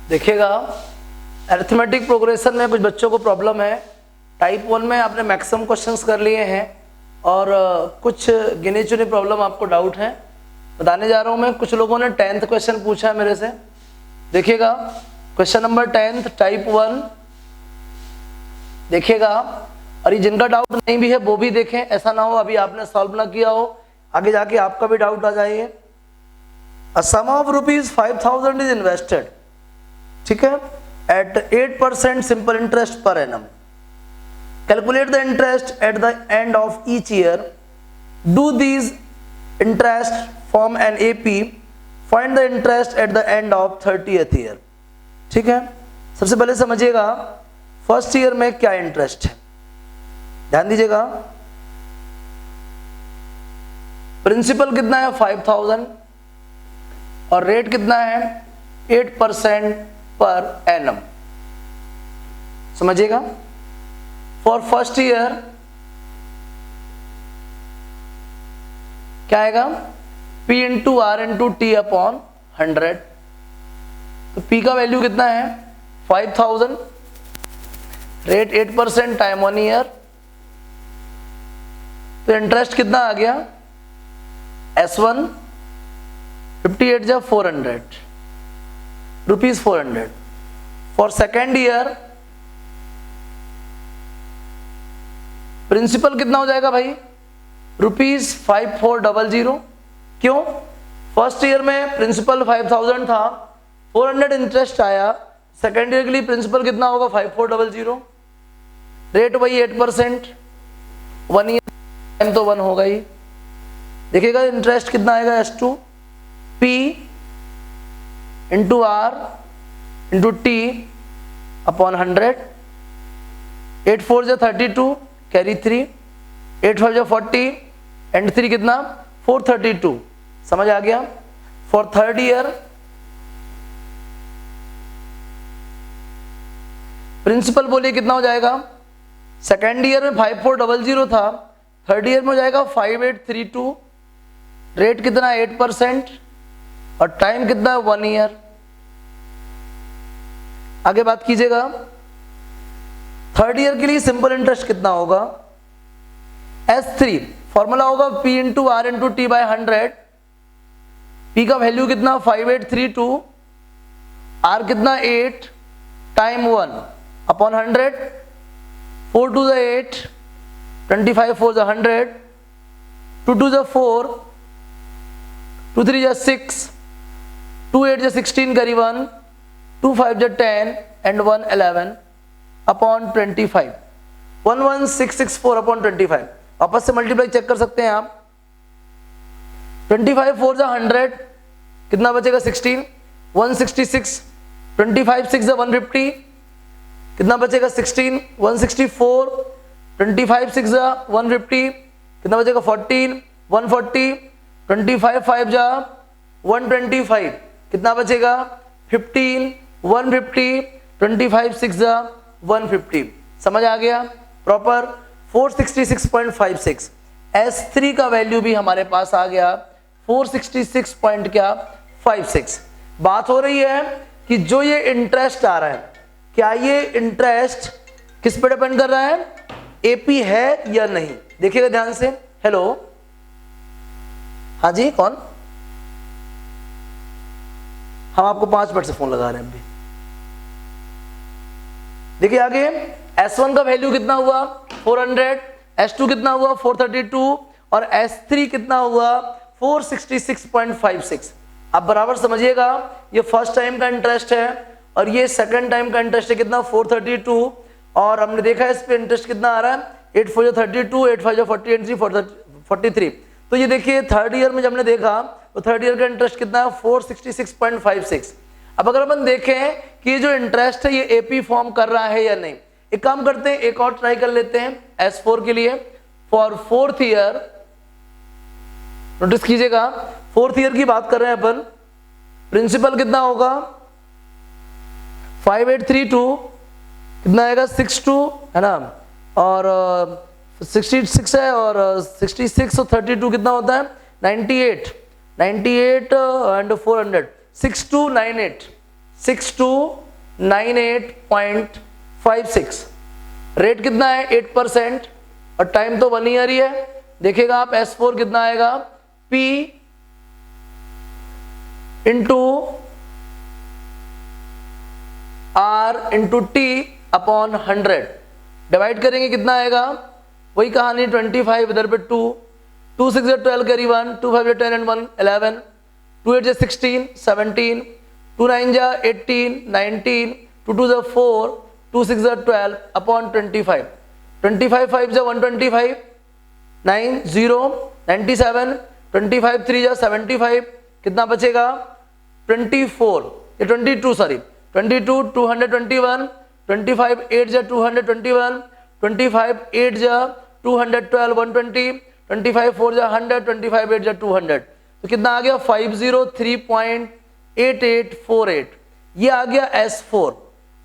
देखिएगा, arithmetic progression में कुछ बच्चों को प्रॉब्लम है। टाइप 1 में आपने मैक्सिमम क्वेश्चंस कर लिए हैं और कुछ गिने चुने प्रॉब्लम आपको डाउट है, बताने जा रहा हूं मैं। कुछ लोगों ने 10th क्वेश्चन पूछा है मेरे से। देखिएगा, क्वेश्चन नंबर 10 टाइप 1 देखिएगा, और ये जिनका डाउट नहीं भी है वो भी देखें, ऐसा ना हो अभी आपने सॉल्व ना किया हो आगे जाके आपका भी डाउट आ जाए। A sum of ₹5,000 is invested, ठीक है, at 8% simple interest per annum. Calculate the interest at the end of each year. Do these interest form an AP. Find the interest at the end of 30th year. ठीक है, सबसे पहले समझिएगा first year में क्या interest है, ध्यान दीजिएगा। प्रिंसिपल कितना है 5,000 और रेट कितना है 8% पर एनम। समझिएगा, फॉर फर्स्ट ईयर क्या आएगा, P into R into T upon 100। तो P का वैल्यू कितना है 5,000, रेट 8% टाइम 1 ईयर। तो इंटरेस्ट कितना आ गया S1 58 जा 400 rupees 400। For second year principal कितना हो जाएगा भाई ₹5400। क्यों, फर्स्ट ईयर में प्रिंसिपल 5,000 था, 400 इंटरेस्ट आया। सेकेंड ईयर के लिए प्रिंसिपल कितना होगा 5400, रेट वही 8%, 1 ईयर टाइम तो 1 होगा ही। देखिएगा इंटरेस्ट कितना आएगा S2 P into R into T upon 100। 8 4 जा 32 कैरी 3, 8 5 जा 40 एंड 3 कितना 432। समझ आ गया। फॉर थर्ड ईयर प्रिंसिपल बोलिए कितना हो जाएगा, सेकेंड ईयर में 5400 था, थर्ड ईयर में हो जाएगा 5832। रेट कितना 8% और टाइम कितना 1 ईयर। आगे बात कीजिएगा, थर्ड ईयर के लिए सिंपल इंटरेस्ट कितना होगा S3। फॉर्मूला होगा P into R into T by 100। P का वैल्यू कितना 5832, R कितना 8 टाइम 1 अपॉन 100। 4 2 8, 25 4 100, 2 2 4, 2 3 6, 2 8 16 करी 1, 2 5 10 एंड 1 11 अपॉन 25। 11664 अपॉन 25। आपस से मल्टीप्लाई चेक कर सकते हैं आप। 25 4 100 कितना बचेगा 16, 166। 25 6 150 कितना बचेगा 16, 164। 25 6 150 कितना बचेगा 14, 140। 25 5 जा 125 कितना बचेगा 15, 150। 25 6 जा 150। समझ आ गया प्रॉपर। 466.56 S3 का वैल्यू भी हमारे पास आ गया 466.56। बात हो रही है कि जो ये इंटरेस्ट आ रहा है, क्या ये इंटरेस्ट किस पे डिपेंड कर रहा है, एपी है या नहीं। देखिएगा ध्यान से। हेलो, हाँ जी कौन, हम आपको 5 मिनट से फोन लगा रहे हैं अभी। देखिए आगे S1 का वैल्यू कितना हुआ 400, S2 कितना हुआ 432 और S3 कितना हुआ 466.56। आप बराबर समझिएगा, ये फर्स्ट टाइम का इंटरेस्ट है और ये सेकंड टाइम का इंटरेस्ट है कितना 432। और हमने देखा है इस पे इंटरेस्ट कितना आ रहा है 8 4 32, 8 5 40 एंड 3 43। तो ये देखिए थर्ड ईयर में जब हमने देखा तो थर्ड ईयर का इंटरेस्ट कितना है 466.56। अब अगर अपन देखें कि ये जो इंटरेस्ट है ये एपी फॉर्म कर रहा है या नहीं, एक काम करते हैं, एक और ट्राई कर लेते हैं S4 के लिए। फॉर फोर्थ ईयर नोटिस कीजिएगा, फोर्थ ईयर की बात कर रहे हैं अपन। प्रिंसिपल कितना होगा 5832 कितना आएगा 62 है ना, और 66 है और 66 और 32 कितना होता है 98 98 एंड 400 6298 6298.56, रेट कितना है 8% और टाइम तो 1 ईयर ही है। देखिएगा आप S4 कितना आएगा, P into R into T upon 100, divide करेंगे कितना आएगा, वही कहानी 25 इधर पे 2, 2 6 12 कैरी 1, 2 5 10 एंड 1 11, 2 8 16 17, 2 9 18 19, 2 2 4, 2 6 12 अपॉन 25, 25 5 125, 9 0 97, 25 3 75, कितना बचेगा 24, ये 22 सॉरी 22 221, 25 8 221, 25 8 212 120, 25 4 100, 25 8 200, तो कितना आ गया 503.8848, ये आ गया S4।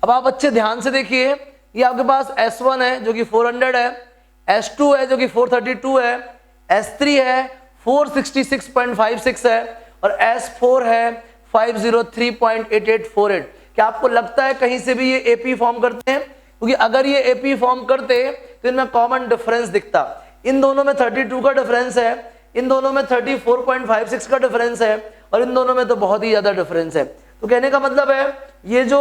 अब आप अच्छे ध्यान से देखिए, ये आपके पास S1 है जो कि 400 है, S2 है जो कि 432 है, S3 है 466.56 है और S4 है 503.8848। क्या आपको लगता है कहीं से भी ये AP फॉर्म करते हैं? क्योंकि अगर ये AP फॉर्म करते तो इनमें कॉमन डिफरेंस दिखता। इन दोनों में 32 का डिफरेंस है, इन दोनों में 34.56 का डिफरेंस है और इन दोनों में तो बहुत ही ज्यादा डिफरेंस है। तो कहने का मतलब है ये जो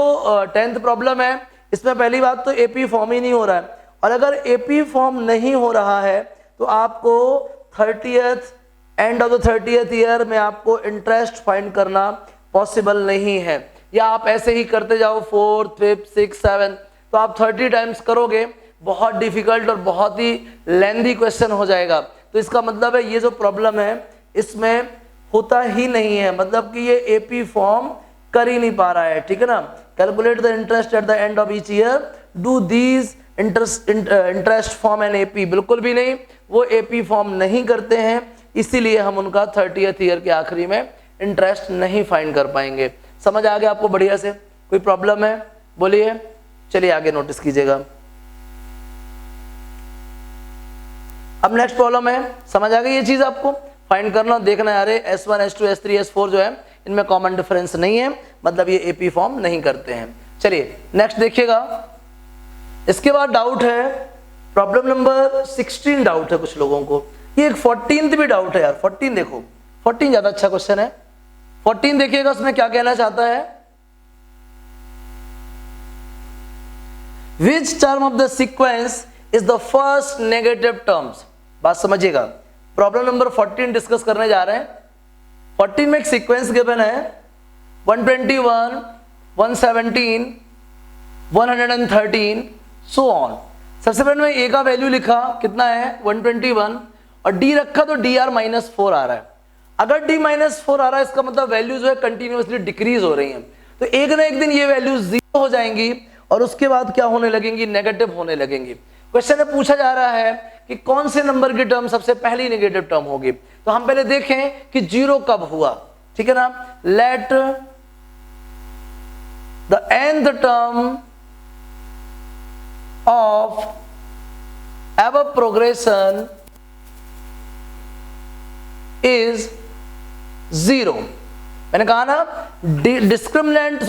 10th प्रॉब्लम है इसमें पहली बात तो AP फॉर्म ही नहीं हो रहा है, और अगर AP फॉर्म नहीं हो रहा है तो आपको 30th end of the 30th year में आपको इंटरेस्ट फाइंड करना पॉसिबल नहीं है, या आप ऐसे ही करते जाओ 4th 5th 6th 7th, तो आप 30 टाइम्स करोगे, बहुत डिफिकल्ट और बहुत ही लेंथी क्वेश्चन हो जाएगा। तो इसका मतलब है ये जो प्रॉब्लम है इसमें होता ही नहीं है, मतलब कि ये AP फॉर्म कर ही नहीं पा रहा है, ठीक है ना। Calculate the interest at the end of each year, do these interest form an AP, बिल्कुल भी नहीं, वो AP फॉर्म नहीं करते हैं, इसीलिए हम उनका 30th ईयर के आखिरी में इंटरेस्ट नहीं फाइंड कर पाएंगे। समझ आ गया आपको बढ़िया से? कोई प्रॉब्लम है बोलिए, चलिए आगे नोटिस कीजिएगा। अब नेक्स्ट प्रॉब्लम है, समझ आ गई ये चीज आपको? फाइंड करना, देखना है अरे S1 S2 S3 S4 जो है इनमें कॉमन डिफरेंस नहीं है, मतलब ये AP फॉर्म नहीं करते हैं। चलिए नेक्स्ट देखिएगा। इसके बाद डाउट है प्रॉब्लम नंबर 16, डाउट है कुछ लोगों को, ये एक 14th भी डाउट है यार। 14 देखो, 14 ज्यादा अच्छा क्वेश्चन है। 14 देखिएगा, उसमें क्या कहना चाहता है, which term of the sequence is the first negative terms. बात समझिएगा, प्रॉब्लम नंबर 14 डिस्कस करने जा रहे हैं। 14 में एक सीक्वेंस गिवन है 121 117 113 सो ऑन। सबसे पहले मैं A का वैल्यू लिखा, कितना है 121, और D रखा तो DR -4 आ रहा है। अगर D -4 आ रहा है इसका मतलब वैल्यू जो है कंटिन्यूअसली डिक्रीज हो रही है, तो एक ना एक दिन ये वैल्यू 0 हो जाएंगी और उसके बाद क्या होने लगेंगी, नेगेटिव होने लगेंगी। क्वेश्चन में पूछा जा रहा है कि कौन से नंबर की टर्म सबसे पहली नेगेटिव टर्म होगी, तो हम पहले देखें कि 0 कब हुआ, ठीक है ना। Let the nth term of ever progression is 0। मैंने कहा ना discriminant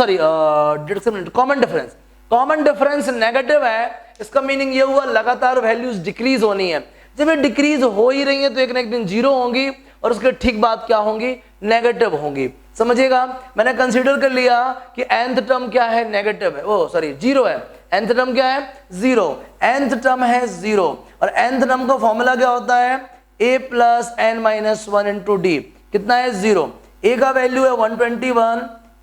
common difference, common difference negative है, इसका मीनिंग ये हुआ लगातार वैल्यूज डिक्रीज होनी है। जब ये डिक्रीज हो ही रही है तो एक ना एक दिन 0 होंगी और उसके ठीक बाद क्या होंगी, नेगेटिव होंगी। समझिएगा, मैंने कंसीडर कर लिया कि nth टर्म क्या है, नेगेटिव है, ओ सॉरी 0 है। nth टर्म क्या है, 0, nth टर्म है 0, और nth टर्म का फॉर्मूला क्या होता है, a plus n minus 1 into D, कितना है 0। a का वैल्यू है 121,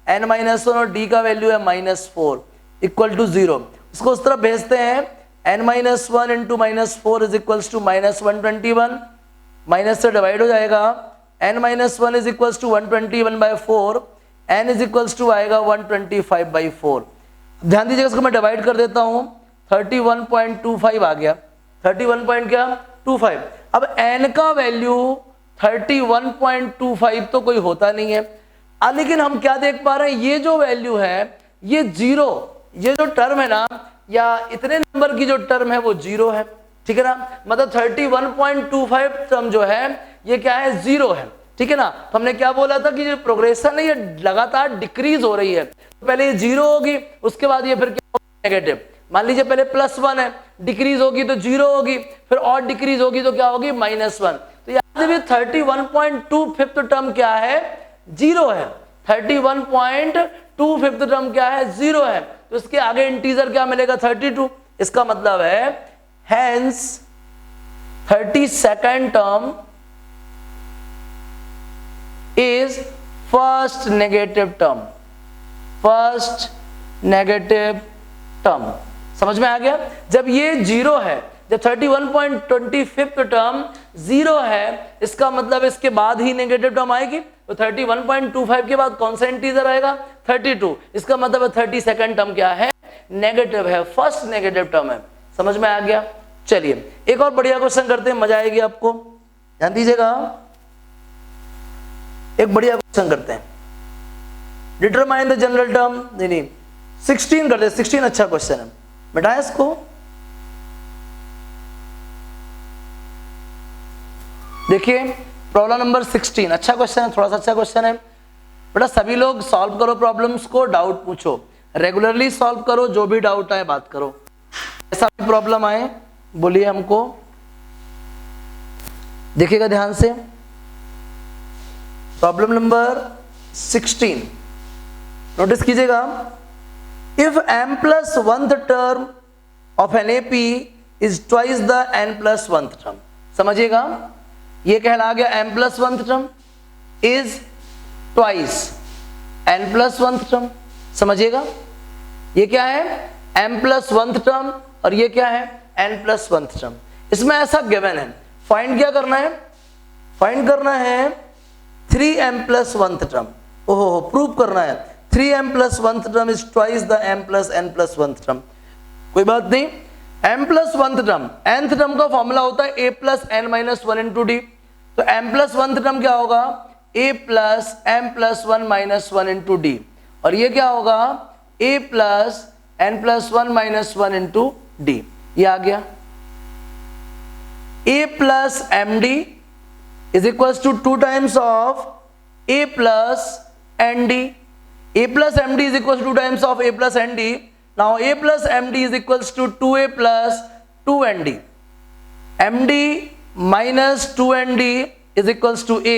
n माइनस 1 और d का वैल्यू है -4 इक्वल टू 0। इसको उस तरफ भेजते हैं, n minus 1 into -4 is equals to -121, minus से डिवाइड हो जाएगा, n minus 1 is equals to 121/4, n is equals to आएगा 125/4। ध्यान दीजिएगा, इसको मैं डिवाइड कर देता हूं, 31.25 आ गया, 31.25। अब n का वैल्यू 31.25 तो कोई होता नहीं है, लेकिन हम क्या देख पा रहे हैं, ये जो वैल्यू है ये 0, ये जो टर्म है ना, या इतने नंबर की जो टर्म है वो 0 है, ठीक है ना। मतलब 31.25 टर्म जो है ये क्या है, 0 है। ठीक है ना। तो हमने क्या बोला था कि जो प्रोग्रेशन है ये लगातार डिक्रीज हो रही है। तो पहले ये 0 होगी, उसके बाद ये फिर क्या होगा, नेगेटिव। मान लीजिए पहले +1 है, डिक्रीज होगी तो 0 होगी, फिर और डिक्रीज होगी तो क्या होगी, -1। तो यहाँ से 31.2 फिफ्थ टर्म क्या है, 0 है। 31.2 फिफ्थ टर्म क्या है, 0 है। तो इसके आगे इंटीजर क्या मिलेगा, 32। इसका मतलब है hence 32nd term is first negative term, first negative term. समझ में आ गया। जब ये 0 है, जब 31.25 टर्म 0 है, इसका मतलब इसके बाद ही नेगेटिव टर्म आएगी। तो 31.25 के बाद कौन सा इंटीजर आएगा, 32। इसका मतलब 32nd टर्म क्या है, नेगेटिव है, फर्स्ट नेगेटिव टर्म है। समझ में आ गया। चलिए एक और बढ़िया क्वेश्चन करते हैं, मजा आएगी आपको, ध्यान दीजिएगा। एक बढ़िया क्वेश्चन करते हैं, डिटरमाइन द जनरल टर्म, नहीं 16 करते हैं। 16 अच्छा क्वेश्चन है, बेटा इसको देखिए। प्रॉब्लम नंबर 16 अच्छा क्वेश्चन है, थोड़ा सा अच्छा क्वेश्चन है बेटा। सभी लोग सॉल्व करो प्रॉब्लम्स को, डाउट पूछो, रेगुलरली सॉल्व करो, जो भी डाउट आए बात करो। ऐसा भी प्रॉब्लम आए बोलिए हमको, देखिएगा ध्यान से। प्रॉब्लम नंबर 16 नोटिस कीजिएगा। If m+1th term of an AP is twice the n+1th term. समझिएगा, ये कहला गया m+1th term is twice n+1th term. समझिएगा, ये क्या है, m+1th टर्म और ये क्या है, n+1th टर्म। इसमें ऐसा गिवन है, फाइंड क्या करना है, फाइंड करना है 3m+1th टर्म। ओहो, प्रूव करना है 3m+1th term is twice the m+n+1th term. कोई बात नहीं, m+1th टर्म, nth टर्म का फॉर्मूला होता है a + n - 1 × d। तो m+1th टर्म क्या होगा, a + m+1 - 1 × d, और ये क्या होगा, a + n+1 - 1 × d। ये आ गया। a + md is equals to 2 times of a plus nd. a plus md is equals to 2 times of a plus nd. Now a plus md is equals to 2a plus 2nd. md minus 2nd is equals to a.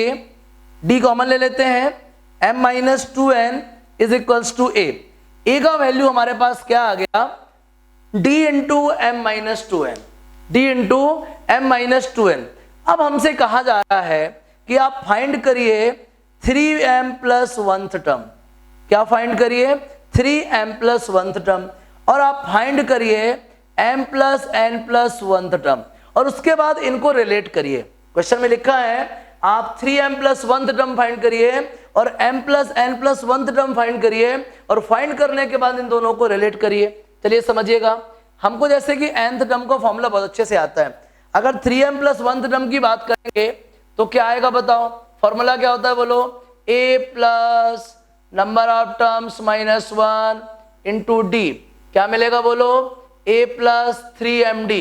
d common ले लेते हैं, m minus 2n is equals to a. a का value हमारे पास क्या आ गया, d into m minus 2n, d into m minus 2n। अब हमसे कहा जा रहा है कि आप फाइंड करिए 3m+1th टर्म। क्या फाइंड करिए, 3m+1th टर्म, और आप फाइंड करिए m+n+1th टर्म, और उसके बाद इनको रिलेट करिए। क्वेश्चन में लिखा है आप 3m+1th टर्म फाइंड करिए और m+n+1th टर्म फाइंड करिए, और फाइंड करने के बाद इन दोनों को रिलेट करिए। चलिए समझिएगा, हमको जैसे कि nth टर्म का फॉर्मूला बहुत अच्छे से आता है। अगर 3m+1th टर्म की बात करेंगे तो क्या आएगा बताओ, फॉर्मूला क्या होता है बोलो, a plus number of terms -1 into d। क्या मिलेगा बोलो, a + 3md।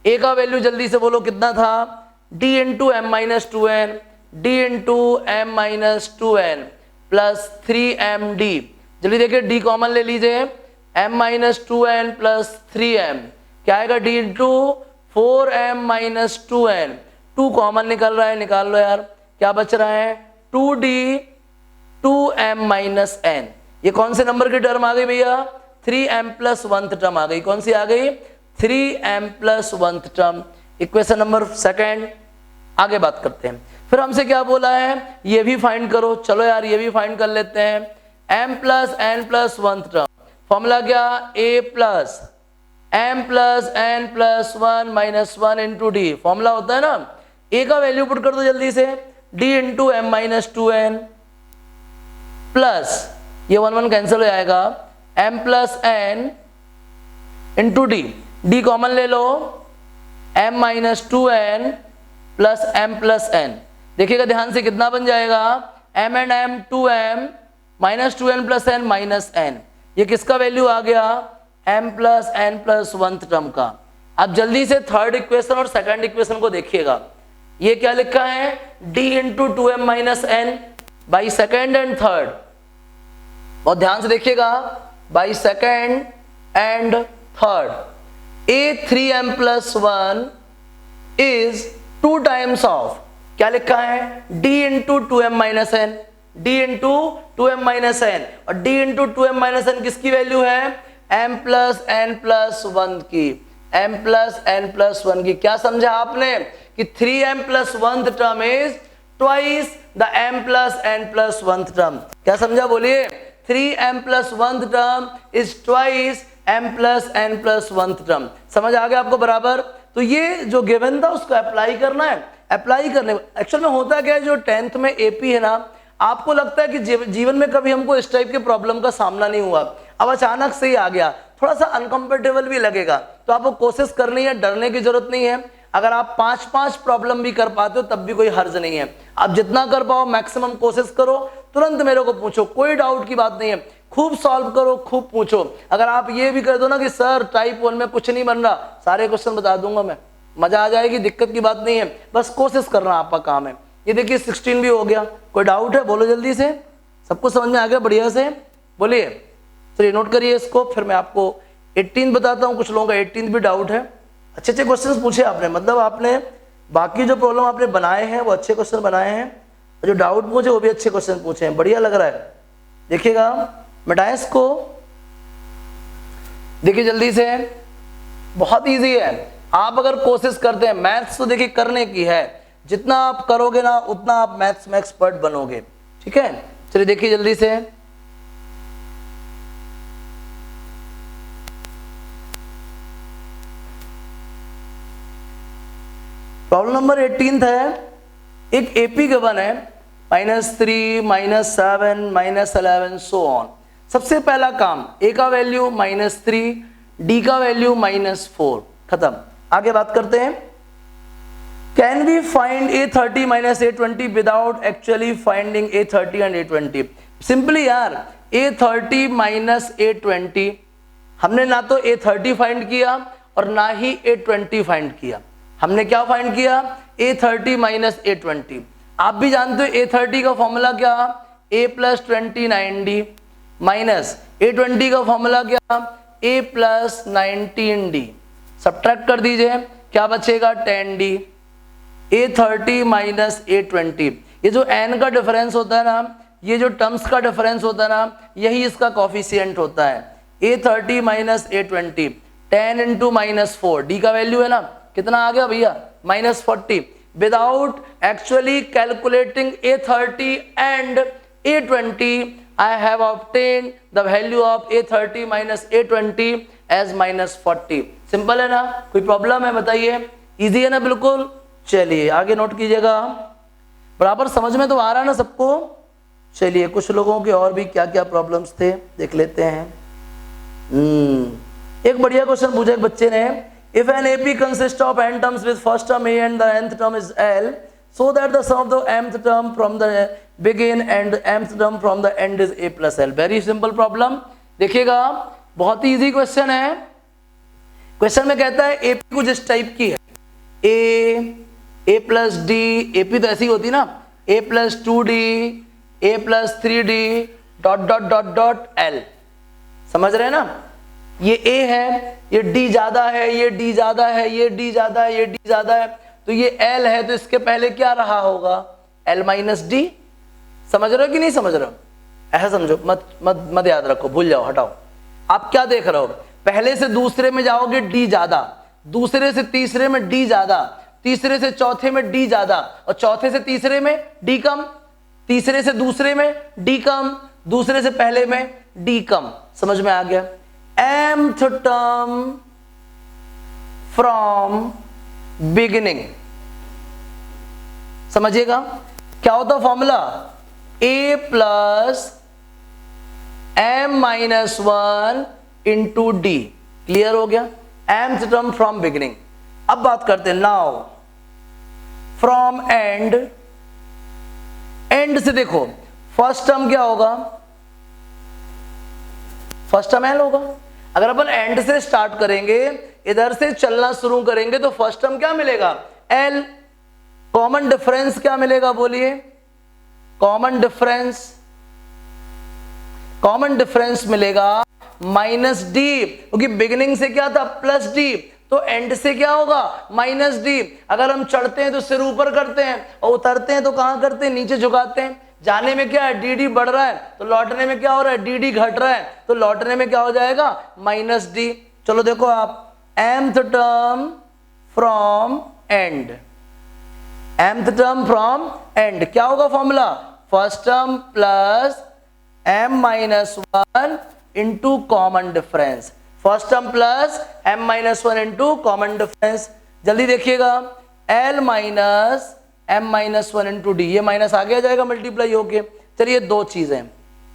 a का वैल्यू जल्दी से बोलो कितना था, d into m - 2n, d into m - 2n plus 3md। जल्दी देखिए, d कॉमन ले लीजिए, m - 2n प्लस 3m क्या आएगा, d into 4m - 2n। 2 common निकल रहा है, निकाल लो यार, क्या बच रहा है, 2d 2m - n। ये कौन से नंबर की टर्म आ गई भैया, 3m+1th टर्म आ गई। कौन सी आ गई, 3m+1th टर्म। इक्वेशन नंबर 2 आगे बात करते हैं। फिर हमसे क्या बोला है, ये भी फाइंड करो। चलो यार ये भी फाइंड कर लेते हैं, m+n+1th टर्म। फॉर्मूला क्या, a + m+n+1 - 1 into d। Formula होता है ना, a का वैल्यू पुट कर दो जल्दी से, d into m - 2n plus ये 1 1 कैंसिल हो जाएगा, m+n into d। d common ले लो, m - 2n प्लस m+n। देखिएगा ध्यान से कितना बन जाएगा, m and m 2m -2n plus n -n। ये किसका वैल्यू आ गया, m+n+1th टर्म का। अब जल्दी से थर्ड इक्वेशन और सेकंड इक्वेशन को देखिएगा। ये क्या लिखा है, d into 2m minus n by second and third. बहुत ध्यान से देखिएगा, by second and third. a 3m plus 1 is 2 times of, क्या लिखा है, d into 2m minus n, d into 2m minus n, और d into 2m minus n किसकी value है, m प्लस एन प्लस 1 की, m प्लस एन प्लस 1 की। क्या समझा आपने कि 3m plus 1th term is twice the m plus n plus 1th term. क्या समझा, बोलिए, 3m plus 1th term is twice m plus n plus 1th term. समझ आ गया आपको बराबर। तो ये जो गिवन था उसको अप्लाई करना है। अप्लाई करने एक्चुअल में होता क्या है, जो 10th में एपी है ना, आपको लगता है कि जीवन में कभी हमको इस टाइप के प्रॉब्लम का सामना नहीं हुआ, अब अचानक से ही आ गया, थोड़ा सा अनकंफर्टेबल भी लगेगा, तो आपको कोशिश करनी है, डरने की जरूरत नहीं है। अगर आप 5-5 प्रॉब्लम भी कर पाते हो तब भी कोई हर्ज नहीं है। आप जितना कर पाओ मैक्सिमम कोशिश करो, तुरंत मेरे को पूछो, कोई डाउट की बात नहीं है, खूब सॉल्व करो, खूब पूछो। अगर आप ये भी कर दो ना कि सर टाइप 1 में कुछ नहीं बन रहा, सारे क्वेश्चन बता दूंगा मैं, मजा आ जाएगी, दिक्कत की बात नहीं है, बस कोशिश करना आपका काम है। ये देखिए 16 भी हो गया। कोई डाउट है, बोलो जल्दी से, सबको समझ में आ गया बढ़िया से, बोलिए। चलिए नोट करिए इसको, फिर मैं आपको 18 बताता हूँ। कुछ लोगों का 18 भी डाउट है। अच्छे अच्छे क्वेश्चंस पूछे आपने, मतलब आपने बाकी जो प्रॉब्लम आपने बनाए हैं वो अच्छे क्वेश्चन बनाए हैं, और जो डाउट पूछे वो भी अच्छे क्वेश्चन पूछे हैं, बढ़िया लग रहा है। देखिएगा मिटाएं इसको, देखिए जल्दी से, बहुत इजी है। आप अगर कोशिश करते हैं, मैथ्स तो देखिए करने की है, जितना आप करोगे ना उतना आप मैथ्स में एक्सपर्ट बनोगे, ठीक है। चलिए देखिए जल्दी से, प्रॉब्लम नंबर 18 है। एक एपी गिवन है, -3, -7, -11 सो ऑन। सबसे पहला काम, ए का वैल्यू -3, डी का वैल्यू -4, खत्म। आगे बात करते हैं। Can we find A30 - A20 without actually finding A30 and A20? Simply यार, A30 - A20 हमने ना तो A30 फाइंड किया और ना ही A20 फाइंड किया। हमने क्या फाइंड किया, A30 - A20। आप भी जानते हो A30 का फॉर्मूला क्या, A + 20 9D माइनस A20 का फॉर्मूला क्या, A + 19D। सब्ट्रैक्ट कर दीजिए, क्या बचेगा, 10D। A30 - A20, ये जो n का डिफरेंस होता है ना, ये जो टर्म्स का डिफरेंस होता है ना, यही इसका कॉफिशिएंट होता है। A30 - A20, 10 × -4, डी का वैल्यू है ना, कितना आ गया भैया, -40। Without actually calculating A30 and A20, I have obtained the value of A30 - A20 as -40। Simple है ना, कोई प्रॉब्लम है बताइए, इजी है ना बिल्कुल। चलिए आगे नोट कीजिएगा, बराबर समझ में तो आ रहा है ना सबको। चलिए कुछ लोगों के और भी क्या क्या प्रॉब्लम्स थे देख लेते हैं। एक बढ़िया क्वेश्चन पूछा एक बच्चे ने, if an AP consists of n terms with first term A and the nth term is L, so that the sum of the mth term from the begin and mth term from the end is A + L। Very simple problem, देखिएगा बहुत ही easy question है। Question में कहता है AP कुछ इस type की है, A + D, AP तो ऐसी होती ना, A + 2D, A + 3D ... L। समझ रहे हैं ना, ये A है, ये D ज्यादा है, ये D ज्यादा है, ये D ज्यादा है, ये D ज्यादा है, तो ये L है, तो इसके पहले क्या रहा होगा, L - D। समझ रहे हो कि नहीं समझ रहे हो, ऐसा समझो, मत याद रखो, भूल जाओ, हटाओ। आप क्या देख रहे हो, पहले से दूसरे में जाओगे D ज्यादा, दूसरे से तीसरे में D ज्यादा, तीसरे से चौथे में D ज्यादा, और चौथे से तीसरे में D कम, तीसरे से दूसरे में D कम, दूसरे से पहले में D कम। समझ में आ गया। mth term from beginning, समझिएगा क्या होता formula, A + m - 1 × D। Clear हो गया, mth term from beginning। अब बात करते हैं नाउ फ्रॉम एंड। एंड से देखो फर्स्ट टर्म क्या होगा, फर्स्ट टर्म L होगा। अगर अपन एंड से स्टार्ट करेंगे, इधर से चलना शुरू करेंगे, तो फर्स्ट टर्म क्या मिलेगा, L। कॉमन डिफरेंस क्या मिलेगा बोलिए, कॉमन डिफरेंस मिलेगा माइनस डी, क्योंकि बिगिनिंग से क्या था प्लस डी, तो एंड से क्या होगा माइनस डी। अगर हम चढ़ते हैं तो सिर ऊपर करते हैं और उतरते हैं तो कहां करते हैं, नीचे झुकाते हैं। जाने में क्या है डी डी बढ़ रहा है, तो लौटने में क्या हो रहा है डी डी घट रहा है, तो लौटने में क्या हो जाएगा माइनस डी। चलो देखो आप, mth term from and, mth term from and क्या होगा formula, first term plus m minus one into common difference, first term plus m minus one into common difference. जल्दी देखिएगा, l minus m minus one into D, ये minus आगे आ जाएगा multiply होके। चलिए दो चीजें,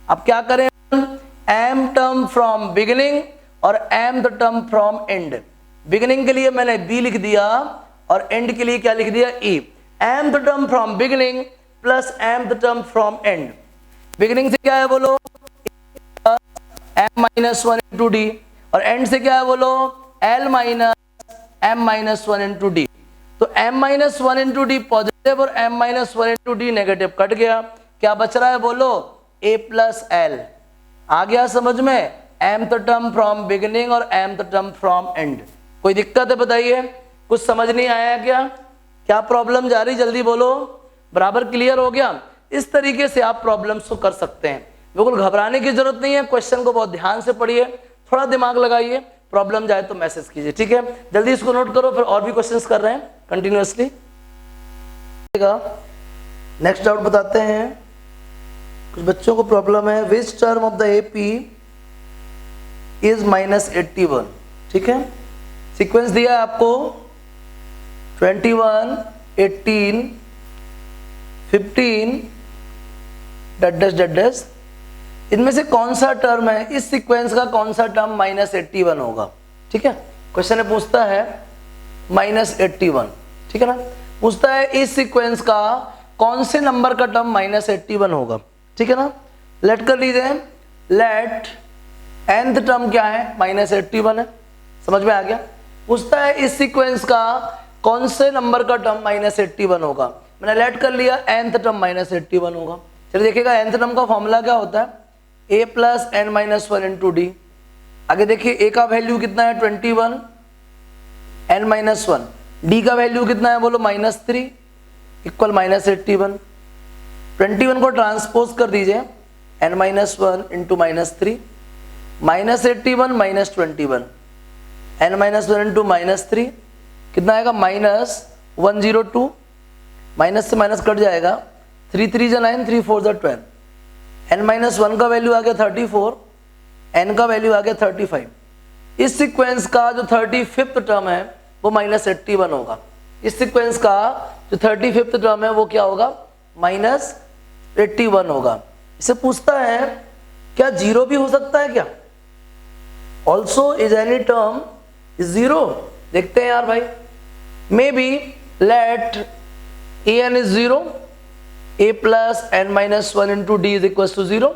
अब क्या करें, m टर्म फ्रॉम बिगिनिंग और m the term from and. Beginning के लिए मैंने b लिख दिया और एंड के लिए क्या लिख दिया e। m the term from beginning plus m the term from and. Beginning से क्या है बोलो m minus one into D, और एंड से क्या है बोलो l minus m minus one into D. तो m minus one into D positive और m minus one into D negative, cut गया, क्या बच रहा है बोलो a प्लस एल। आ गया समझ में, mth टर्म फ्रॉम बिगिनिंग और mth टर्म फ्रॉम एंड। कोई दिक्कत है बताइए, कुछ समझ नहीं आया क्या, क्या प्रॉब्लम जा रही, जल्दी बोलो, बराबर क्लियर हो गया। इस तरीके से आप प्रॉब्लम्स को कर सकते हैं, बिल्कुल घबराने की जरूरत नहीं है, क्वेश्चन को बहुत ध्यान से पढ़िए, थोड़ा दिमाग लगाइए, प्रॉब्लम जाए तो मैसेज कीजिए, ठीक है। जल्दी इसको नोट करो, फिर और भी क्वेश्चंस कर रहे हैं कंटिन्यूअसली। नेक्स्ट डाउट बताते हैं, कुछ बच्चों को प्रॉब्लम है, which term of the AP is minus 81, ठीक है। सीक्वेंस दिया है आपको 21, 18, 15 डैश, इनमें से कौन सा टर्म है, इस सीक्वेंस का कौन सा टर्म माइनस 81 होगा, ठीक है। क्वेश्चन पूछता है माइनस 81, ठीक है ना, पूछता है इस सीक्वेंस का कौन से नंबर का टर्म माइनस 81 होगा, ठीक है ना। लेट कर लीजिए, लेट nth टर्म क्या है माइनस 81 है, समझ में आ गया। पूछता है इस सीक्वेंस का कौन से नंबर का टर्म माइनस 81 होगा, मैंने लेट कर लिया nth टर्म माइनस 81 होगा। चलिए देखिएगा nth टर्म का फॉर्मूला क्या होता है, a plus n minus one into D. आगे देखिए a का वैल्यू कितना है 21, n माइनस वन, d का वैल्यू कितना है बोलो माइनस 3 इक्वल माइनस 81। 21 को ट्रांसपोज कर दीजिए n minus one into minus 3, minus 81 minus 21, n minus one into minus 3 कितना आएगा माइनस 102, माइनस से माइनस कट जाएगा, 3 3 जा 9, 3 4 जा 12, n माइनस वन का वैल्यू आ गया 34, n का वैल्यू आ गया 35। इस सीक्वेंस का जो 35th टर्म है वो माइनस 81 होगा, इस सीक्वेंस का जो 35th टर्म है वो क्या होगा माइनस 81 होगा। इसे पूछता है क्या जीरो भी हो सकता है क्या, also is any term is zero, देखते हैं यार भाई। Maybe let A N is zero, a plus N minus one into D is equal to zero.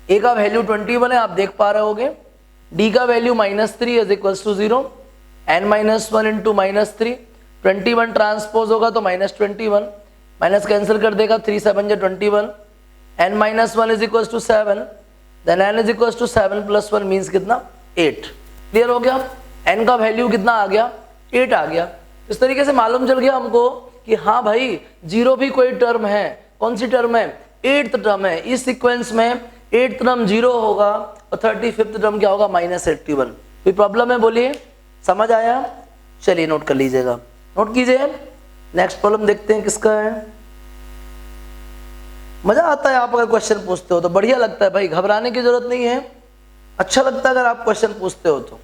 A का वैल्यू 21 है आप देख पा रहे होगे, d का value minus 3 is equal to zero, n minus one into minus 3, 21 transpose होगा तो माइनस 21, माइनस कैंसिल कर देगा, 3 7 जा 21, n minus one is equal to 7, then n is equal to 7 plus 1 means कितना 8। क्लियर हो गया, n का वैल्यू कितना आ गया 8 आ गया। इस तरीके से मालूम चल गया हमको कि हाँ भाई जीरो भी कोई टर्म है, कौन सी टर्म है 8th टर्म है, इस सीक्वेंस में 8th टर्म जीरो होगा और 35th टर्म क्या होगा माइनस 81। कोई प्रॉब्लम है बोलिए, समझ आया, चलिए नोट कर लीजिएगा, नोट कीजिए। नेक्स्ट प्रॉब्लम देखते हैं किसका है। मजा आता है आप अगर क्वेश्चन पूछते हो तो, बढ़िया लगता है भाई, घबराने की जरूरत नहीं है, अच्छा लगता है अगर आप क्वेश्चन पूछते हो तो।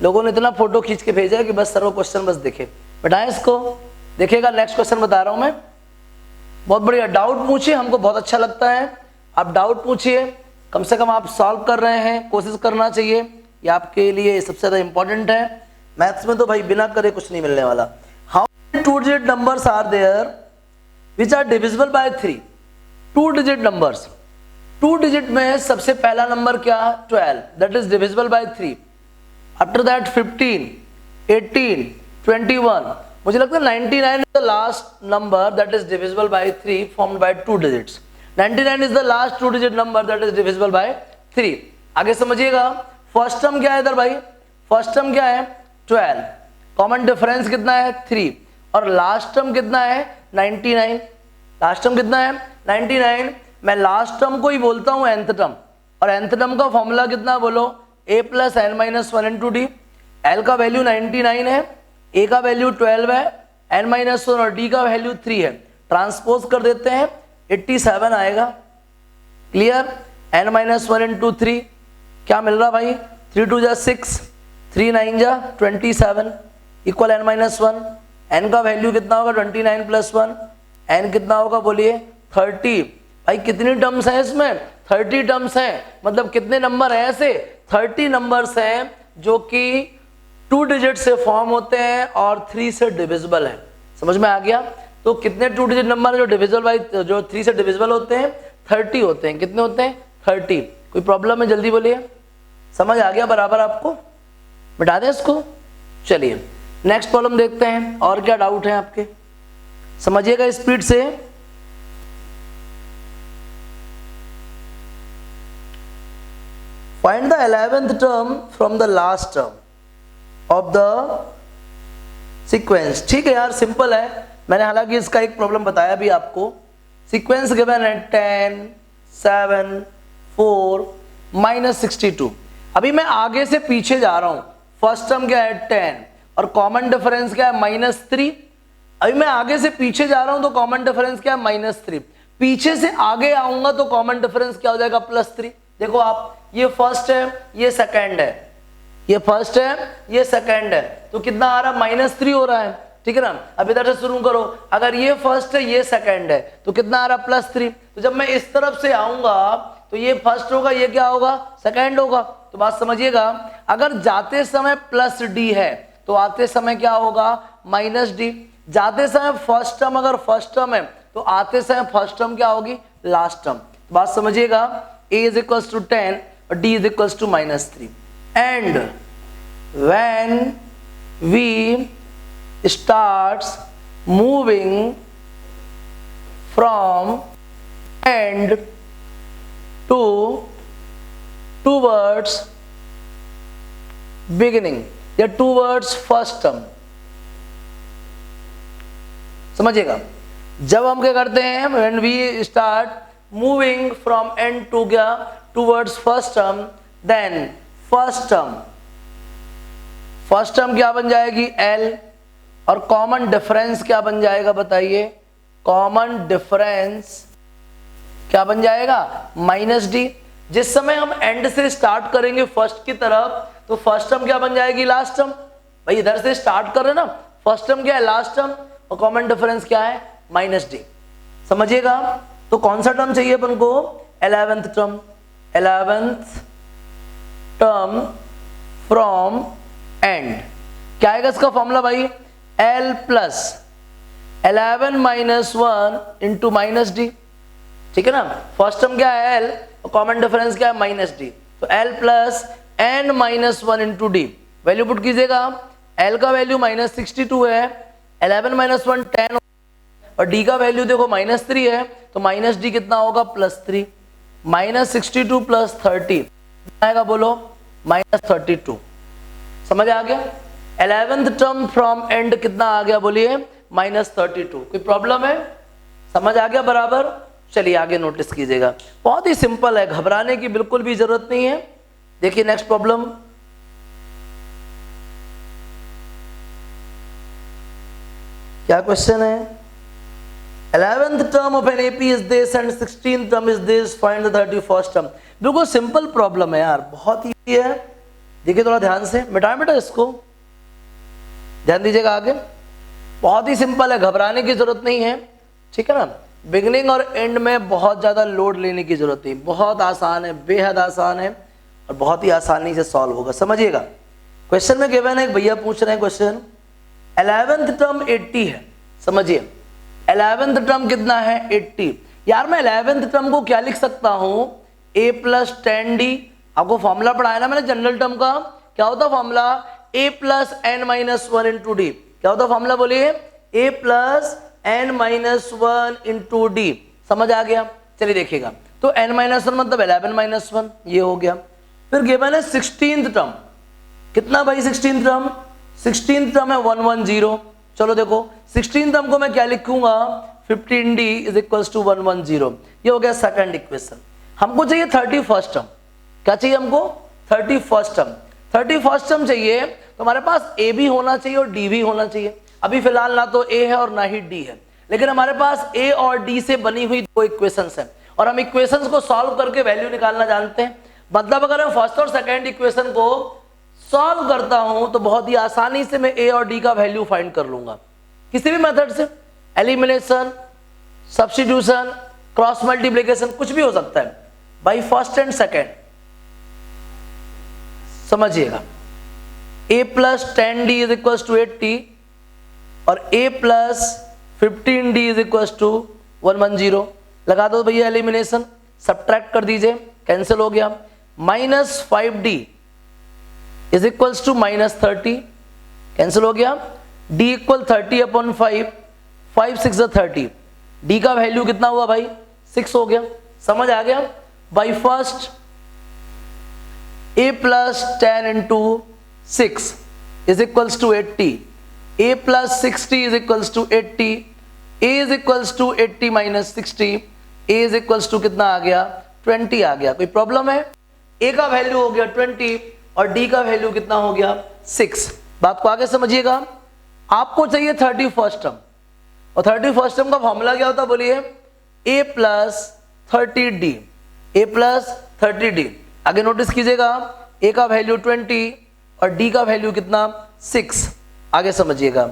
लोगों ने इतना फोटो खींच के भेजा है कि बस सर वो क्वेश्चन बस देखे, बताएं इसको, देखिएगा नेक्स्ट क्वेश्चन बता रहा हूं मैं, बहुत बढ़िया। डाउट पूछिए, हमको बहुत अच्छा लगता है आप डाउट पूछिए, कम से कम आप सॉल्व कर रहे हैं, कोशिश करना चाहिए, ये आपके लिए सबसे ज़्यादा इंपॉर्टेंट है। मैथ्स में तो भाई बिना करे कुछ नहीं मिलने वाला। How many 2 digit numbers are there which are divisible by 3, 2 digit numbers, 2 digit में सबसे पहला नंबर क्या 12, that is divisible by 3, after that 15, 18, 21, मुझे लगता है 99 is the last number that is divisible by 3 formed by 2 digits. 99 is the last 2 digit number that is divisible by 3. आगे समझिएगा, first term क्या है इधर भाई, फर्स्ट टर्म क्या है 12, कॉमन डिफरेंस कितना है 3, और लास्ट टर्म कितना है 99, लास्ट टर्म कितना है 99. मैं लास्ट टर्म को ही बोलता हूं nth टर्म, और nth टर्म का फॉर्मूला कितना है बोलो, a plus n minus 1 into D. l का वैल्यू 99 है, a का वैल्यू 12 है, n माइनस 1 और d का वैल्यू 3 है. ट्रांसपोज कर देते हैं 87 आएगा. क्लियर, n माइनस 1 इंटू 3 क्या मिल रहा भाई, 3 2 जा 6, 3 9 जा 27 इक्वल n माइनस 1. n का वैल्यू कितना होगा 29 प्लस 1, n कितना होगा बोलिए 30. भाई कितनी टर्म्स हैं इसमें, 30 टर्म्स हैं, मतलब कितने नंबर हैं ऐसे, 30 नंबर्स हैं जो कि 2 डिजिट से फॉर्म होते हैं और 3 से डिविजिबल है. समझ में आ गया. तो कितने 2 डिजिट नंबर जो डिविजिबल बाई जो 3 से डिविजिबल होते हैं 30 होते हैं. कितने होते हैं 30. कोई प्रॉब्लम है जल्दी बोलिए, समझ आ गया बराबर आपको, मिटा दें इसको. चलिए नेक्स्ट प्रॉब्लम देखते हैं, और क्या डाउट है आपके, समझिएगा स्पीड से. Find the 11th term from the last term of the sequence. ठीक है यार, सिंपल है. मैंने हालांकि इसका एक प्रॉब्लम बताया भी आपको. सीक्वेंस गिवन है 10 7 4 माइनस 62. अभी मैं आगे से पीछे जा रहा हूं. फर्स्ट टर्म क्या है 10 और कॉमन डिफरेंस क्या है -3. अभी मैं आगे से पीछे जा रहा हूं तो कॉमन डिफरेंस क्या है -3. पीछे से आगे आऊंगा तो कॉमन डिफरेंस क्या हो जाएगा +3. देखो आप, ये फर्स्ट है ये सेकंड है, ये फर्स्ट है ये सेकंड है, तो कितना आ रहा है -3 हो रहा है. ठीक है ना. अब इधर से शुरू करो, अगर ये फर्स्ट है ये सेकंड है तो कितना आ रहा है +3. तो जब मैं इस तरफ से आऊंगा तो ये फर्स्ट होगा, ये क्या होगा सेकंड होगा. तो बात समझिएगा, अगर जाते समय +d है तो आते समय क्या होगा -d. जाते समय फर्स्ट टर्म अगर फर्स्ट टर्म है तो आते समय फर्स्ट टर्म क्या होगी लास्ट टर्म. तो बात समझिएगा, a is equals to 10 और d is equals to -3. and when we starts moving from end to towards beginning या towards first term. समझिएगा, जब हम क्या करते हैं when we start moving from end to क्या towards first term, then first term क्या बन जाएगी L, और कॉमन डिफरेंस क्या बन जाएगा बताइए, कॉमन डिफरेंस क्या बन जाएगा -d. जिस समय हम एंड से स्टार्ट करेंगे फर्स्ट की तरफ तो फर्स्ट टर्म क्या बन जाएगी लास्ट टर्म. भाई इधर से स्टार्ट कर रहे ना, फर्स्ट टर्म क्या है लास्ट टर्म और कॉमन डिफरेंस क्या है -d. समझिएगा. तो कौन सा टर्म चाहिए अपन को 11th term. 11th term from and. क्या आएगा इसका फॉर्मूला भाई, L plus 11 minus 1 into -d. ठीक है ना. फर्स्ट टर्म क्या है L और कॉमन डिफरेंस क्या है -d. तो L plus n minus 1 into D. Value put कीजिएगा, L का वैल्यू -62 है, 11 माइनस 1 10 और d का वैल्यू देखो -3 है, तो -d कितना होगा +3. -62 प्लस 30 आएगा बोलो -32. समझ आ गया. 11th टर्म फ्रॉम एंड कितना आ गया बोलिए -32. कोई प्रॉब्लम है, समझ आ गया बराबर. चलिए आगे नोटिस कीजिएगा, बहुत ही सिंपल है, घबराने की बिल्कुल भी जरूरत नहीं है. देखिए नेक्स्ट प्रॉब्लम. क्या क्वेश्चन है, 11th term of an AP is this and 16th term is this, find the 31st term. बिल्कुल सिंपल प्रॉब्लम है यार, बहुत ही है. देखिए थोड़ा ध्यान से, मिटाएं बेटा इसको, ध्यान दीजिएगा आगे. बहुत ही सिंपल है, घबराने की जरूरत नहीं है. ठीक है ना. बिगिनिंग और एंड में बहुत ज्यादा लोड लेने की जरूरत नहीं, बहुत आसान है, बेहद आसान है और बहुत ही आसानी से सॉल्व होगा. समझिएगा. क्वेश्चन में गिवन है, एक भैया पूछ रहे हैं क्वेश्चन, 11th टर्म 80 है. समझिए 11th टर्म कितना है 80. यार मैं 11th टर्म को क्या लिख सकता हूं, a प्लस 10d. आपको फॉर्मूला पढ़ाया ना मैंने जनरल टर्म का, क्या होता formula a plus n minus 1 into d. क्या होता फॉर्मूला बोलिए, a plus N minus one into d. समझ आ गया? चलिए देखिएगा, तो n माइनस वन मतलब 11 माइनस वन, ये हो गया। फिर गिवन है 16th टर्म, कितना भाई 16th टर्म? 16th टर्म है 110। चलो देखो 16th टर्म को मैं क्या लिखूंगा, 15d इज इक्वल्स टू 110। ये हो गया सेकंड इक्वेशन। हमको चाहिए 31st टर्म। क्या चाहिए हमको? 31st term. 31st टर्म चाहिए तो हमारे पास a भी होना चाहिए और d भी होना चाहिए। अभी फिलहाल ना तो a है और ना ही d है, लेकिन हमारे पास a और d से बनी हुई दो इक्वेशंस हैं और हम इक्वेशंस को सॉल्व करके वैल्यू निकालना जानते हैं। मतलब अगर मैं फर्स्ट और सेकंड इक्वेशन को सॉल्व करता हूं तो बहुत ही आसानी से मैं a और d का वैल्यू फाइंड कर लूंगा किसी भी मेथड से, एलिमिनेशन, सब्स्टिट्यूशन, क्रॉस मल्टीप्लिकेशन, कुछ भी हो सकता है बाई फर्स्ट एंड सेकंड। समझिएगा, a plus 10d is equal to 80 और a plus 15d is equal to 110। लगा दो भैया एलिमिनेशन, सब्ट्रैक्ट कर दीजिए, कैंसिल हो गया। Minus 5d is equal to minus 30, cancel हो गया। d इक्वल 30 अपॉन 5, 5 6 30, d का वैल्यू कितना हुआ भाई? 6 हो गया। समझ आ गया? By first a plus 10 into 6 is equals to 80, a plus 60 is equals to 80, a is equals to 80 minus 60, a is equals to कितना आ गया? 20 आ गया। कोई प्रॉब्लम है? a का वैल्यू हो गया 20 और d का वैल्यू कितना हो गया? 6। बात को आगे समझिएगा। आपको चाहिए 31st टर्म और 31st टर्म का फॉर्मूला क्या होता है बोलिए? a plus 30d, a plus 30d। आगे नोटिस कीजिएगा, a का वैल्यू 20 और d का वैल्यू कितना? 6। आगे समझिएगा,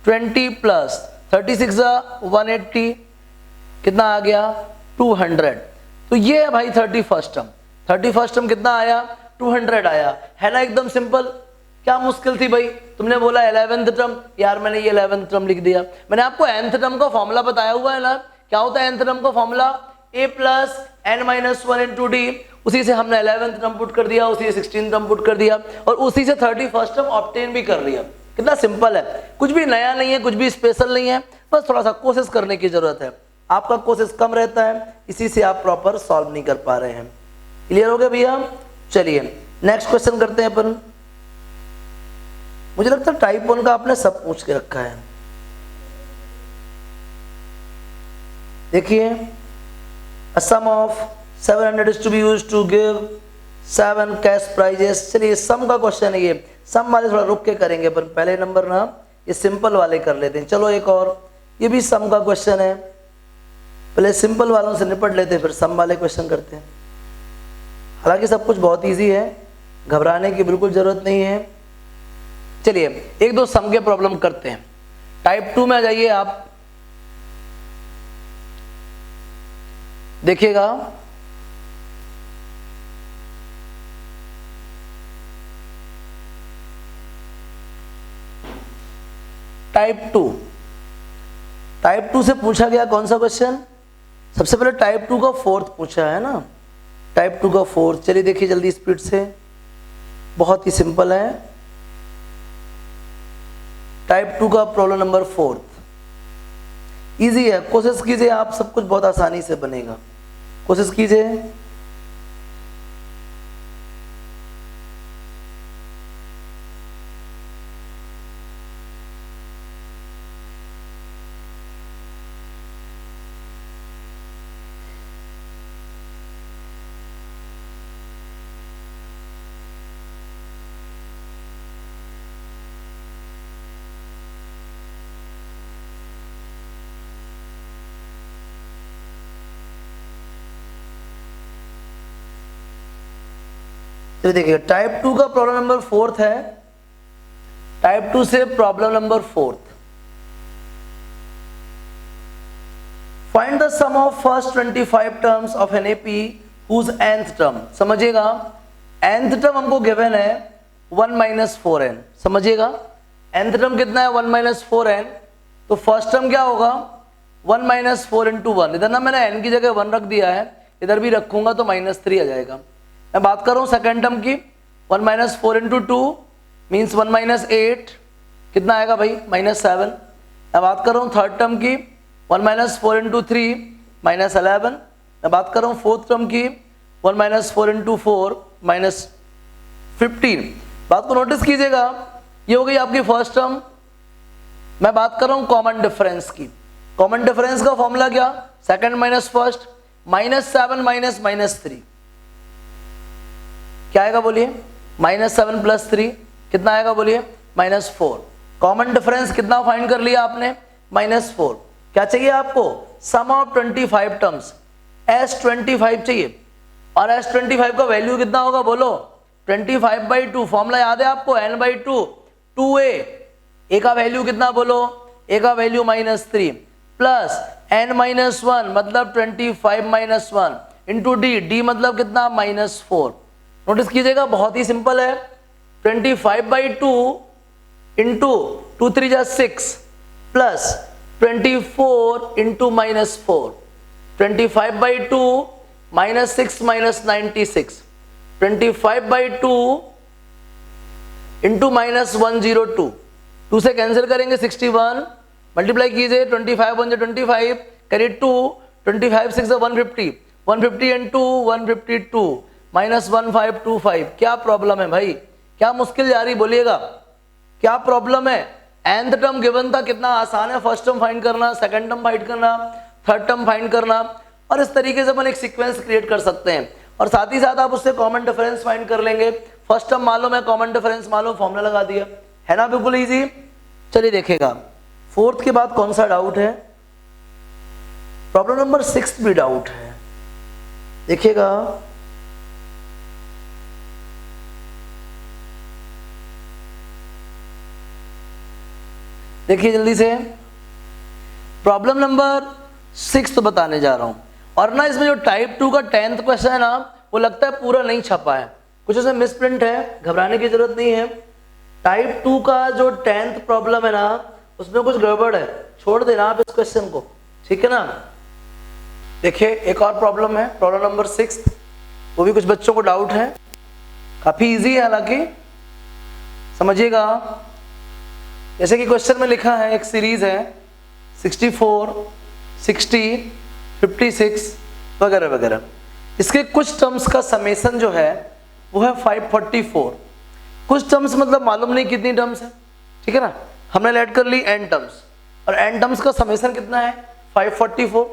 20 प्लस 36 180, कितना आ गया? 200। तो ये है भाई 31st टर्म। 31st टर्म कितना आया? 200 आया, है ना? एकदम सिंपल। क्या मुश्किल थी भाई? तुमने बोला 11th टर्म, यार मैंने ये 11th टर्म लिख दिया। मैंने आपको nth टर्म का फॉर्मूला बताया हुआ है ना, क्या होता है nth टर्म का formula? a plus n minus one into D. उसी से हमने 11th टर्म पुट कर दिया, उसी से 16th टर्म पुट कर दिया और उसी से 31st टर्म ऑब्टेन भी कर लिया। कितना सिंपल है, कुछ भी नया नहीं है, कुछ भी स्पेशल नहीं है, बस थोड़ा सा कोशिश करने की जरूरत है। आपका कोशिश कम रहता है, इसी से आप प्रॉपर सॉल्व नहीं कर पा रहे हैं। क्लियर हो गया भैया? चलिए नेक्स्ट क्वेश्चन करते हैं अपन। मुझे लगता है टाइप 1 का आपने सब पूछ के रखा है। देखिए, a sum of 700 is to be used to give 7 cash prizes। चलिए सम का क्वेश्चन है ये, सम वाले थोड़ा रुक के करेंगे अपन, पहले नंबर ना ये सिंपल वाले कर लेते हैं। चलो एक और, ये भी सम का क्वेश्चन है, पहले सिंपल वालों से निपट लेते हैं फिर सम वाले क्वेश्चन करते हैं। हालांकि सब कुछ बहुत इजी है, घबराने की बिल्कुल जरूरत नहीं है। चलिए एक दो सम के प्रॉब्लम करते हैं। टाइप 2 में आ जाइए आप, देखिएगा टाइप 2। टाइप 2 से पूछा गया कौन सा क्वेश्चन? सबसे पहले टाइप 2 का 4th पूछा है ना, टाइप 2 का 4th। चलिए देखिए जल्दी स्पीड से, बहुत ही सिंपल है। टाइप 2 का प्रॉब्लम नंबर 4th इजी है, कोशिश कीजिए आप, सब कुछ बहुत आसानी से बनेगा, कोशिश कीजिए। तो देखिए टाइप 2 का प्रॉब्लम नंबर 4th है। टाइप 2 से problem number 4th, find the sum of first 25 terms of an AP whose nth term. समझिएगा, nth टर्म हमको गिवन है 1 माइनस 4n। समझिएगा nth टर्म कितना है? 1 माइनस 4n। तो फर्स्ट टर्म क्या होगा? 1 माइनस 4 इंटू 1। इधर ना मैंने n की जगह 1 रख दिया है, इधर भी रखूंगा तो -3 आ जाएगा। मैं बात कर रहा हूं सेकेंड टर्म की, 1 माइनस 4 इंटू 2 मीन्स 1 माइनस 8, कितना आएगा भाई -7। मैं बात कर रहा हूँ थर्ड टर्म की 1 - 4 × 3 -11। मैं बात कर रहा हूँ फोर्थ टर्म की 1 - 4 × 4 -15। बात को नोटिस कीजिएगा, ये हो गई आपकी फर्स्ट टर्म। मैं बात कर रहा हूँ कॉमन डिफरेंस की। कॉमन डिफरेंस का फॉर्मूला क्या, सेकंड माइनस फर्स्ट, -7 - -3 क्या आएगा बोलिए, -7 + 3 कितना आएगा बोलिए, -4। कॉमन डिफरेंस कितना फाइंड कर लिया आपने, -4। क्या चाहिए आपको, सम ऑफ 25 टर्म्स, S25 चाहिए। और S25 का वैल्यू कितना होगा बोलो, 25/2। फॉर्मूला याद है आपको, n/2 2a। ए का वैल्यू कितना बोलो, ए का वैल्यू -3 प्लस n-1 मतलब 25 - 1 इंटू डी, डी मतलब कितना -4। नोटिस कीजिएगा बहुत ही सिंपल है, 25/2 इंटू 2 3 जा 6 प्लस 24 इंटू -4, 25/2 -6 -96, 25/2 इंटू -102, 2 से कैंसिल करेंगे 61, मल्टीप्लाई कीजिए 25 1 25 करिए 2, 25 6 150, 150 इंटू 152 -1525। क्या प्रॉब्लम है भाई, क्या मुश्किल जा रही बोलिएगा, क्या प्रॉब्लम है। nth टर्म गिवन था, कितना आसान है फर्स्ट टर्म फाइंड करना, सेकंड टर्म फाइंड करना, थर्ड टर्म फाइंड करना, और इस तरीके से अपन एक सीक्वेंस क्रिएट कर सकते हैं। और साथ ही साथ आप उससे कॉमन डिफरेंस फाइंड कर लेंगे। फर्स्ट टर्म मालूम है, कॉमन डिफरेंस मालूम, फॉर्मूला लगा दिया, है ना, बिल्कुल इजी। चलिए देखिएगा फोर्थ के बाद कौन सा डाउट है, प्रॉब्लम नंबर 6 भी डाउट है, देखिएगा। देखिए जल्दी से, प्रॉब्लम नंबर 6 तो बताने जा रहा हूं। और ना इसमें जो टाइप 2 का 10th क्वेश्चन है ना, वो लगता है पूरा नहीं छपा है, कुछ उसमें मिसप्रिंट है, घबराने की जरूरत नहीं है। टाइप 2 का जो 10th प्रॉब्लम है ना, उसमें कुछ गड़बड़ है, छोड़ देना आप इस क्वेश्चन को, ठीक है ना। देखिए एक और प्रॉब्लम है, प्रॉब्लम नंबर 6, वो भी कुछ बच्चों को डाउट है, काफी इजी है हालांकि, समझिएगा। जैसे कि क्वेश्चन में लिखा है, एक सीरीज है 64, 60, 56 वगैरह वगैरह, इसके कुछ टर्म्स का समेसन जो है वो है 544। कुछ टर्म्स मतलब मालूम नहीं कितनी टर्म्स है, ठीक है ना, हमने ऐड कर ली n टर्म्स, और n टर्म्स का समेसन कितना है 544।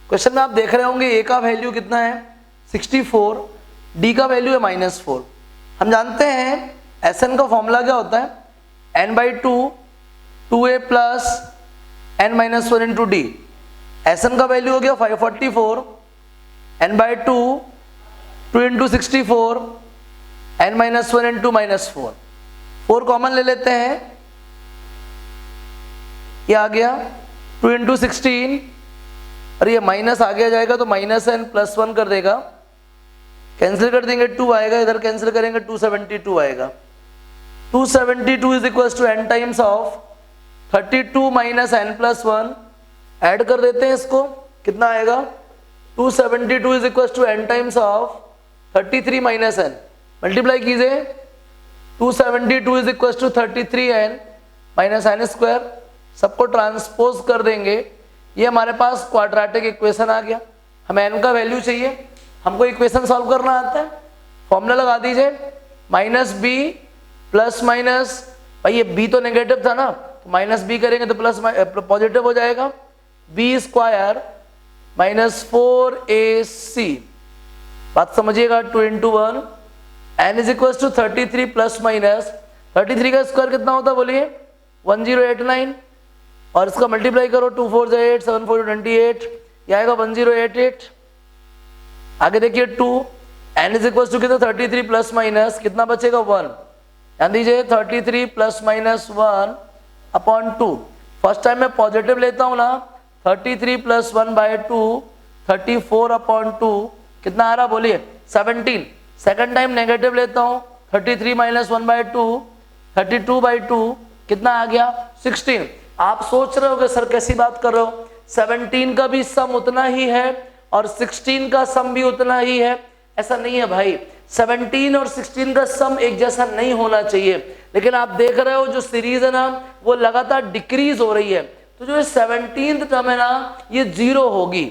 क्वेश्चन में आप देख रहे होंगे a का वैल्यू कितना है 64, d का वैल्यू है -4। हम जानते हैं Sn का फॉर्मूला क्या होता है, n/2 2a plus n-1 into D. Sn का वैल्यू हो गया 544, n/2 2 into 64 n-1 into -4, 4 common ले लेते हैं, ये आ गया 2 इंटू 16, और ये माइनस आगे आ जाएगा तो -n + 1 कर देगा, कैंसिल कर देंगे 2 आएगा, इधर कैंसिल करेंगे 272 आएगा। 272 is equal to n times of 32 minus n + 1, add कर देते हैं इसको, कितना आएगा 272 is equal to n times of 33 minus n, multiply कीजिए 272 is equal to 33n minus n², सबको ट्रांसपोज कर देंगे, ये हमारे पास क्वाड्रेटिक इक्वेशन आ गया। हमें n का वैल्यू चाहिए, हमको इक्वेशन सॉल्व करना आता है, फॉर्मूला लगा दीजिए -b प्लस माइनस, भाई ये b तो नेगेटिव था ना, तो -b करेंगे तो प्लस पॉजिटिव हो जाएगा, b² -4ac, बात समझिएगा, 2 इंटू 1, n is equal to 33 plus minus 33 का स्क्वायर कितना होता है बोलिए 1089, और इसका मल्टीप्लाई करो 2 4 8 7 4 28, ये आएगा 1088। आगे देखिए 2, n इज इक्वल टू कितना 33 प्लस माइनस कितना बचेगा 1, ध्यान दीजिए 33 plus minus 1 upon 2। First time मैं पॉजिटिव लेता हूँ ना, 33 प्लस 1/2 34 अपॉन 2 कितना आ रहा बोलिए 17। सेकंड टाइम नेगेटिव लेता हूँ, 33 माइनस 1/2 32/2 कितना आ गया 16। आप सोच रहे हो कि सर कैसी बात कर रहे हो, 17 का भी सम उतना ही है और 16 का सम भी उतना ही है, ऐसा नहीं है भाई। 17 और 16 का सम एक जैसा नहीं होना चाहिए, लेकिन आप देख रहे हो जो सीरीज है ना वो लगातार डिक्रीज हो रही है, तो जो 17th टर्म है ना ये 0 होगी।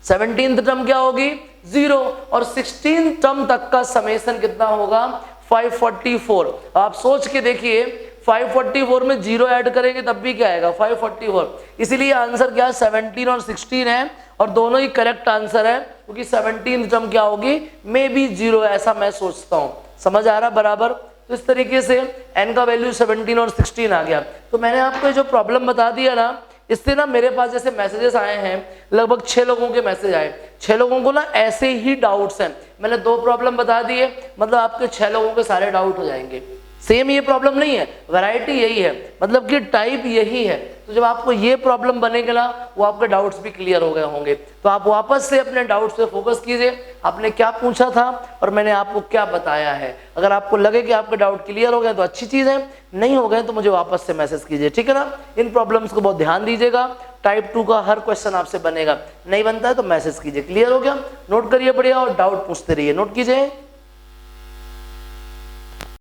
17th टर्म क्या होगी? 0, और 16th टर्म तक का समेशन कितना होगा? 544। आप सोच के देखिए 544 में 0 ऐड करेंगे तब भी क्या आएगा? 544। इसीलिए आंसर क्या है? 17 और 16 है, और दोनों ही करेक्ट आंसर है, क्योंकि 17th टर्म क्या होगी? मे बी 0, ऐसा मैं सोचता हूं। समझ आ रहा बराबर? तो इस तरीके से n का वैल्यू 17 और 16 आ गया। तो मैंने आपको जो प्रॉब्लम बता दिया ना, इससे ना मेरे पास जैसे मैसेजेस आए हैं, लगभग 6 लोगों के मैसेज आए, 6 लोगों को ना ऐसे ही डाउट्स हैं। मैंने 2 प्रॉब्लम बता दिए, मतलब आपके 6 लोगों के सारे डाउट हो जाएंगे। सेम ये प्रॉब्लम नहीं है, वैरायटी यही है, मतलब कि टाइप यही है। तो जब आपको ये प्रॉब्लम बनेगा ना, वो आपके डाउट्स भी क्लियर हो गए होंगे। तो आप वापस से अपने डाउट्स पे फोकस कीजिए, आपने क्या पूछा था और मैंने आपको क्या बताया है। अगर आपको लगे कि आपके डाउट क्लियर हो गए तो अच्छी चीज़ है, नहीं हो गए तो मुझे वापस से मैसेज कीजिए, ठीक है ना। इन प्रॉब्लम्स को बहुत ध्यान दीजिएगा, टाइप 2 का हर क्वेश्चन आपसे बनेगा, नहीं बनता है तो मैसेज कीजिए। क्लियर हो गया? नोट करिए बढ़िया, और डाउट पूछते रहिए, नोट कीजिए।